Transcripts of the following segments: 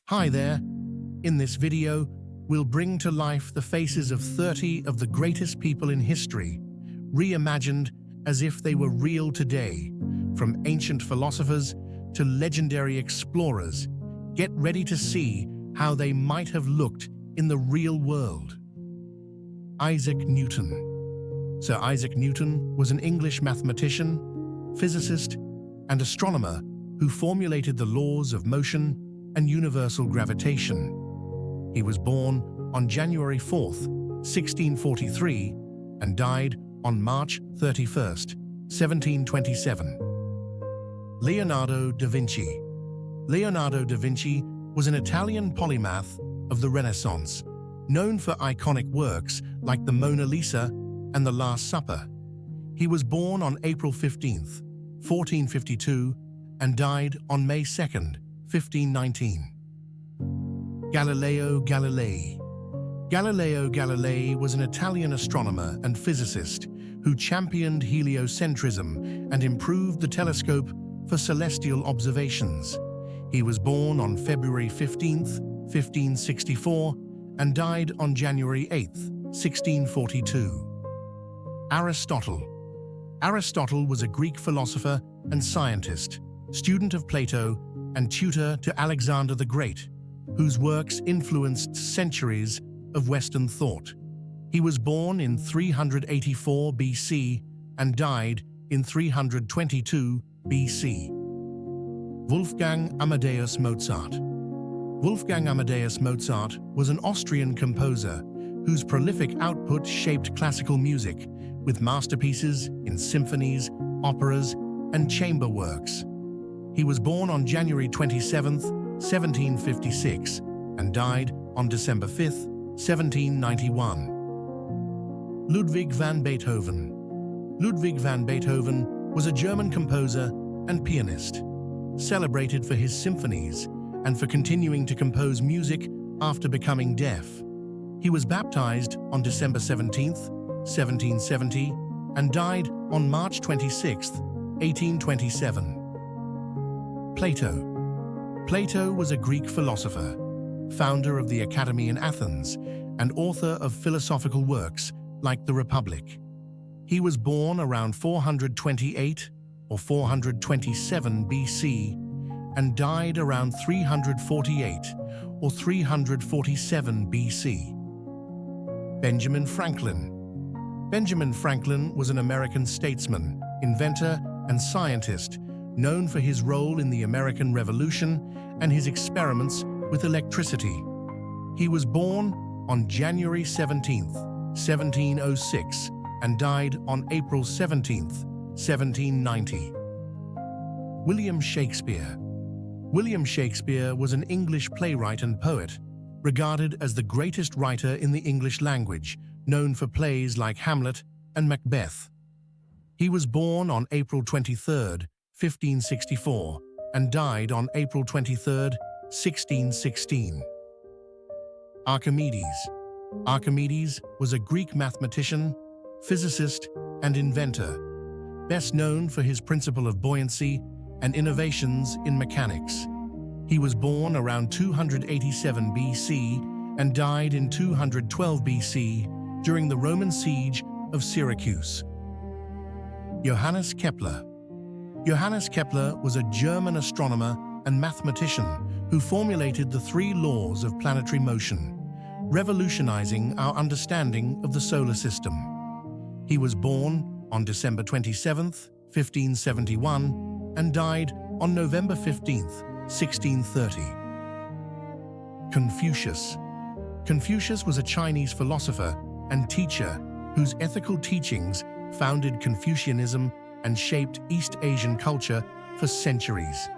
Hi there. In this video, we'll bring to life the faces of 30 of the greatest people in history, reimagined as if they were real today, from ancient philosophers to legendary explorers. Get ready to see how they might have looked in the real world. Isaac Newton. Sir Isaac Newton was an English mathematician, physicist, and astronomer who formulated the laws of motion and universal gravitation. He was born on January 4th, 1643, and died on March 31st, 1727. Leonardo da Vinci. Leonardo da Vinci was an Italian polymath of the Renaissance, known for iconic works like the Mona Lisa and the Last Supper. He was born on April 15th, 1452, and died on May 2nd, 1519. Galileo Galilei. Galileo Galilei was an Italian astronomer and physicist who championed heliocentrism and improved the telescope for celestial observations. He was born on February 15th, 1564, and died on January 8th, 1642. Aristotle. Aristotle was a Greek philosopher and scientist, student of Plato, and tutor to Alexander the Great, whose works influenced centuries of Western thought. He was born in 384 BC and died in 322 BC. Wulfgang Amadeus Mozart. Wolfgang Amadeus Mozart was an Austrian composer whose prolific output shaped classical music with masterpieces in symphonies, operas, and chamber works. He was born on January 27th, 1756, and died on December 5th, 1791. Ludwig van Beethoven. Ludwig van Beethoven was a German composer and pianist, celebrated for his symphonies and for continuing to compose music after becoming deaf. He was baptized on December 17th, 1770, and died on March 26th, 1827. Plato. Plato was a Greek philosopher, founder of the Academy in Athens, and author of philosophical works like The Republic. He was born around 428 or 427 BC and died around 348 or 347 BC. Benjamin Franklin. Benjamin Franklin was an American statesman, inventor, and scientist known for his role in the American Revolution and his experiments with electricity. He was born on January 17th, 1706, and died on April 17th, 1790. William Shakespeare. William Shakespeare was an English playwright and poet, regarded as the greatest writer in the English language, known for plays like Hamlet and Macbeth. He was born on April 23rd, 1564, and died on April 23rd, 1616. Archimedes. Archimedes was a Greek mathematician, physicist, and inventor, best known for his principle of buoyancy and innovations in mechanics. He was born around 287 BC and died in 212 BC during the Roman siege of Syracuse. Johannes Kepler. Johannes Kepler was a German astronomer and mathematician who formulated the three laws of planetary motion, revolutionizing our understanding of the solar system. He was born on December 27th, 1571, and died on November 15th, 1630. Confucius. Confucius was a Chinese philosopher and teacher whose ethical teachings founded Confucianism and shaped East Asian culture for centuries.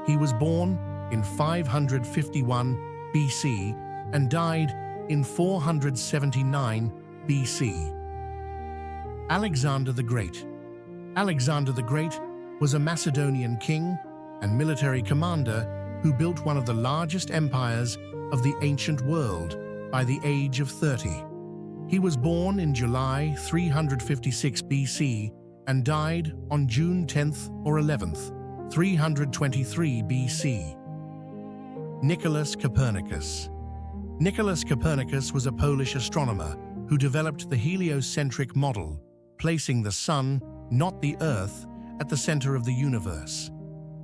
He was born in 551 BC and died in 479 BC. Alexander the Great. Alexander the Great was a Macedonian king and military commander who built one of the largest empires of the ancient world by the age of 30. He was born in July 356 BC and died on June 10th or 11th, 323 BC. Nikolas Capernicus. Nikolas Capernicus was a Polish astronomer who developed the heliocentric model, placing the Sun, not the Earth, at the center of the universe.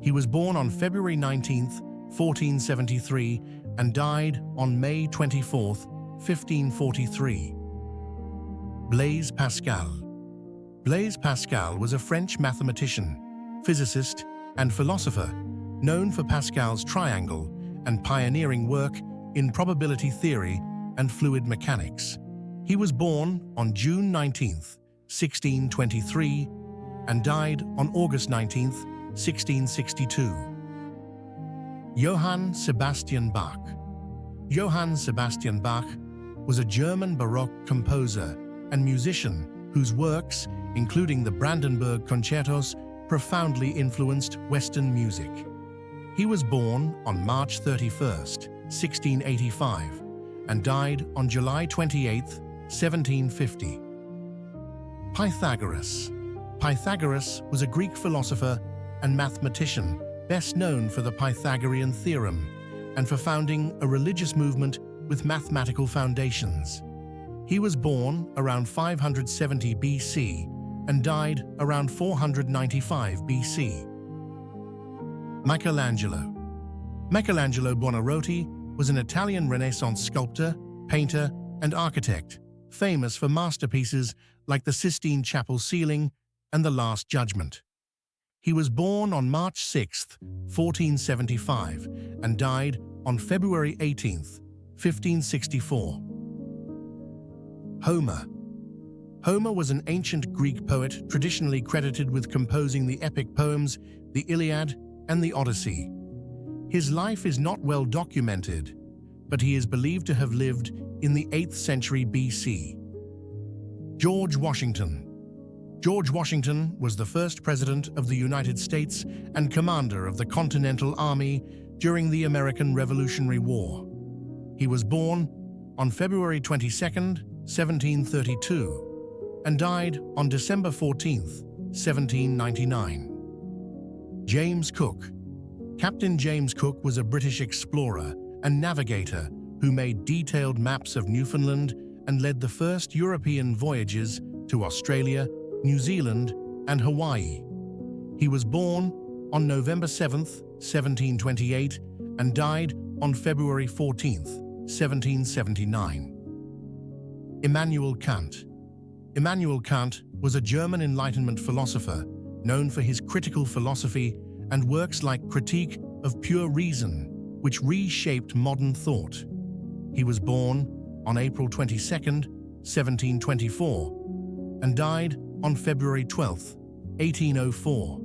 He was born on February 19, 1473, and died on May 24, 1543. Blaise Pascal. Blaise Pascal was a French mathematician, physicist, and philosopher, known for Pascal's triangle and pioneering work in probability theory and fluid mechanics. He was born on June 19, 1623, and died on August 19, 1662. Johann Sebastian Bach. Johann Sebastian Bach was a German Baroque composer and musician whose works, including the Brandenburg Concertos, profoundly influenced Western music. He was born on March 31, 1685, and died on July 28, 1750. Pythagoras. Pythagoras was a Greek philosopher and mathematician, best known for the Pythagorean theorem and for founding a religious movement with mathematical foundations. He was born around 570 BC and died around 495 BC. Michelangelo. Michelangelo Buonarroti was an Italian Renaissance sculptor, painter, and architect, famous for masterpieces like the Sistine Chapel ceiling and the Last Judgment. He was born on March 6, 1475, and died on February 18, 1564. Homer. Homer was an ancient Greek poet traditionally credited with composing the epic poems the Iliad and the Odyssey. His life is not well documented, but he is believed to have lived in the 8th century BC. George Washington. George Washington was the first president of the United States and commander of the Continental Army during the American Revolutionary War. He was born on February 22, 1732, and died on December 14, 1799. James Cook. Captain James Cook was a British explorer and navigator who made detailed maps of Newfoundland and led the first European voyages to Australia, New Zealand, and Hawaii. He was born on November 7, 1728, and died on February 14, 1779. Immanuel Kant. Immanuel Kant was a German Enlightenment philosopher known for his critical philosophy and works like Critique of Pure Reason, which reshaped modern thought. He was born on April 22, 1724, and died on February 12, 1804.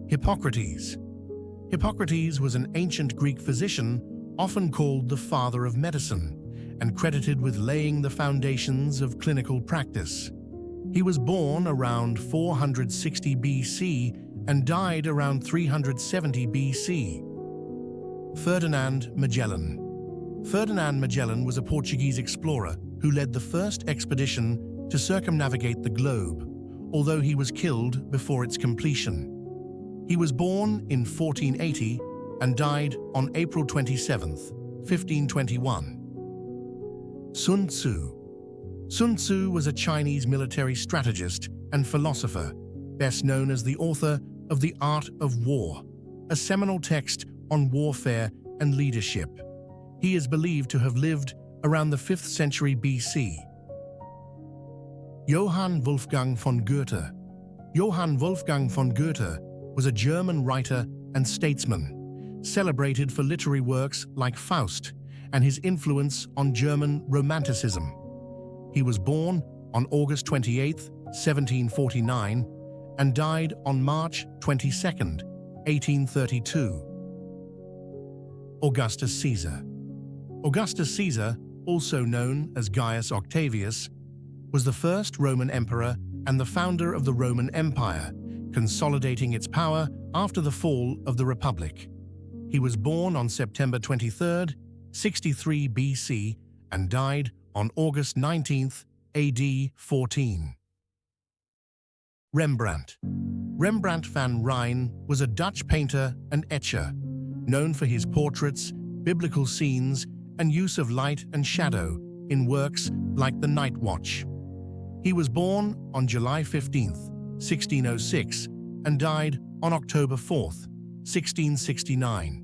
Hippocrates. Hippocrates was an ancient Greek physician often called the father of medicine and credited with laying the foundations of clinical practice. He was born around 460 BC and died around 370 BC. Ferdinand Magellan. Ferdinand Magellan was a Portuguese explorer who led the first expedition to circumnavigate the globe, although he was killed before its completion. He was born in 1480 and died on April 27, 1521. Sun Tzu. Sun Tzu was a Chinese military strategist and philosopher, best known as the author of The Art of War, a seminal text on warfare and leadership. He is believed to have lived around the 5th century BC. Johann Wulfgang von Goethe. Johann Wolfgang von Goethe was a German writer and statesman, celebrated for literary works like Faust and his influence on German Romanticism. He was born on August 28, 1749, and died on March 22, 1832. Augustus Caesar. Augustus Caesar, also known as Gaius Octavius, was the first Roman emperor and the founder of the Roman Empire, consolidating its power after the fall of the Republic. He was born on September 23, 63 BC, and died on August 19, AD 14. Rembrandt. Rembrandt van Rijn was a Dutch painter and etcher, known for his portraits, biblical scenes, and use of light and shadow in works like The Night Watch. He was born on July 15, 1606, and died on October 4, 1669.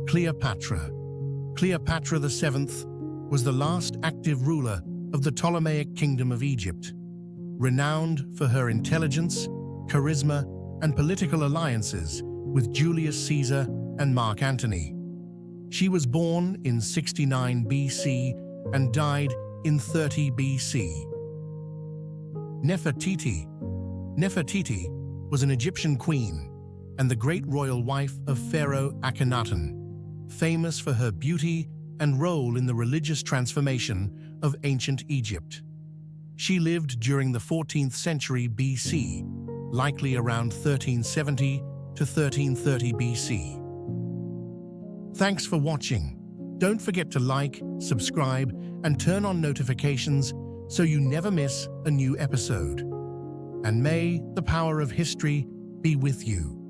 Cleopatra. Cleopatra VII was the last active ruler of the Ptolemaic Kingdom of Egypt. Renowned for her intelligence, charisma, and political alliances with Julius Caesar and Mark Antony. She was born in 69 BC and died in 30 BC. Nefertiti. Nefertiti was an Egyptian queen and the great royal wife of Pharaoh Akhenaten, famous for her beauty and role in the religious transformation of ancient Egypt. She lived during the 14th century BC, likely around 1370 to 1330 BC. Thanks for watching. Don't forget to like, subscribe, and turn on notifications so you never miss a new episode. And may the power of history be with you.